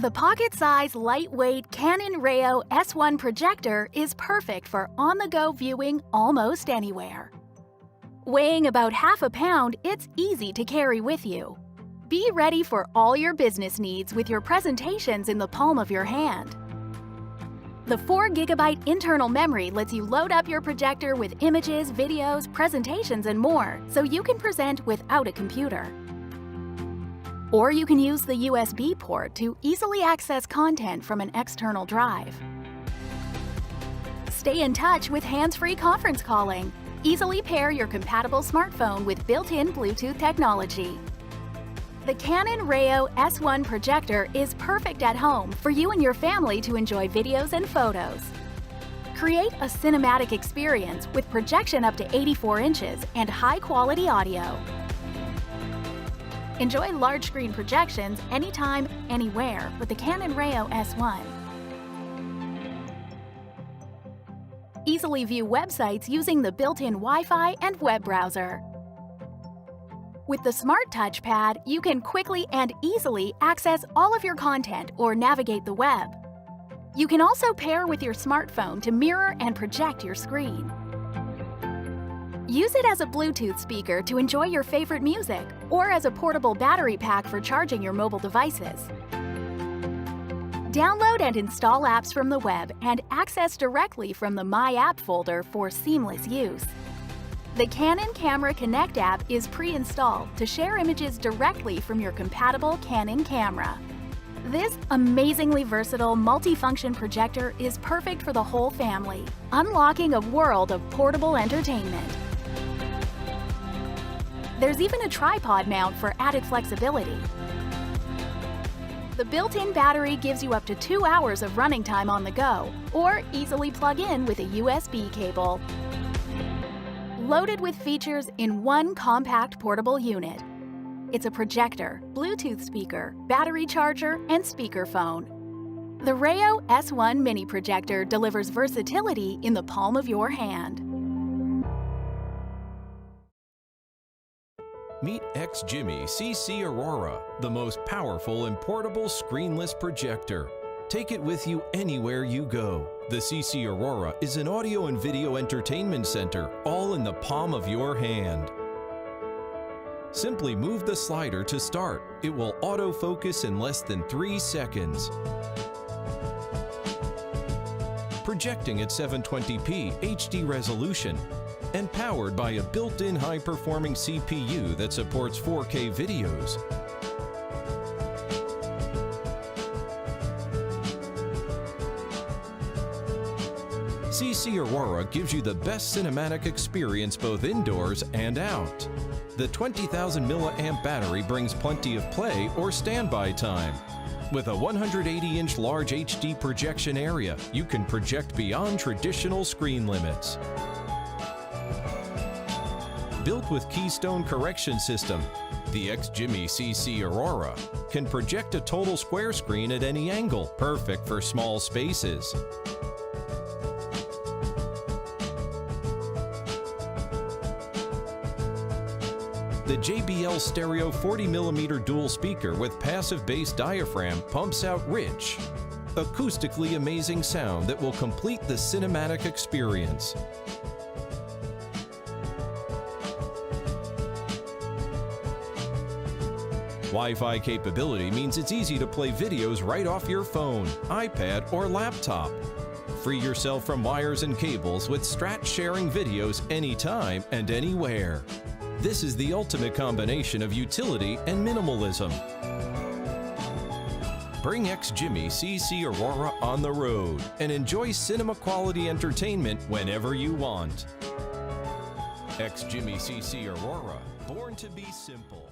The pocket-sized, lightweight Canon Rayo S1 projector is perfect for on-the-go viewing almost anywhere. Weighing about half a pound, it's easy to carry with you. Be ready for all your business needs with your presentations in the palm of your hand. The 4 GB internal memory lets you load up your projector with images, videos, presentations, and more, so you can present without a computer. Or you can use the USB port to easily access content from an external drive. Stay in touch with hands-free conference calling. Easily pair your compatible smartphone with built-in Bluetooth technology. The Canon Rayo S1 projector is perfect at home for you and your family to enjoy videos and photos. Create a cinematic experience with projection up to 84 inches and high-quality audio. Enjoy large-screen projections anytime, anywhere with the Canon Rayo S1. Easily view websites using the built-in Wi-Fi and web browser. With the Smart Touchpad, you can quickly and easily access all of your content or navigate the web. You can also pair with your smartphone to mirror and project your screen. Use it as a Bluetooth speaker to enjoy your favorite music, or as a portable battery pack for charging your mobile devices. Download and install apps from the web and access directly from the My App folder for seamless use. The Canon Camera Connect app is pre-installed to share images directly from your compatible Canon camera. This amazingly versatile multifunction projector is perfect for the whole family, unlocking a world of portable entertainment. There's even a tripod mount for added flexibility. The built-in battery gives you up to 2 hours of running time on the go, or easily plug in with a USB cable. Loaded with features in one compact portable unit. It's a projector, Bluetooth speaker, battery charger, and speakerphone. The Rayo S1 mini projector delivers versatility in the palm of your hand. Meet XGIMI CC Aurora, the most powerful and portable screenless projector. Take it with you anywhere you go. The CC Aurora is an audio and video entertainment center, all in the palm of your hand. Simply move the slider to start. It will autofocus in less than 3 seconds. Projecting at 720p HD resolution, and powered by a built-in high-performing CPU that supports 4K videos. CC Aurora gives you the best cinematic experience both indoors and out. The 20,000 milliamp battery brings plenty of play or standby time. With a 180-inch large HD projection area, you can project beyond traditional screen limits. Built with Keystone Correction System, the XGIMI CC Aurora can project a total square screen at any angle, perfect for small spaces. The JBL Stereo 40mm dual speaker with passive bass diaphragm pumps out rich, acoustically amazing sound that will complete the cinematic experience. Wi-Fi capability means it's easy to play videos right off your phone, iPad, or laptop. Free yourself from wires and cables with Strat sharing videos anytime and anywhere. This is the ultimate combination of utility and minimalism. Bring XGIMI CC Aurora on the road and enjoy cinema-quality entertainment whenever you want. XGIMI CC Aurora, born to be simple.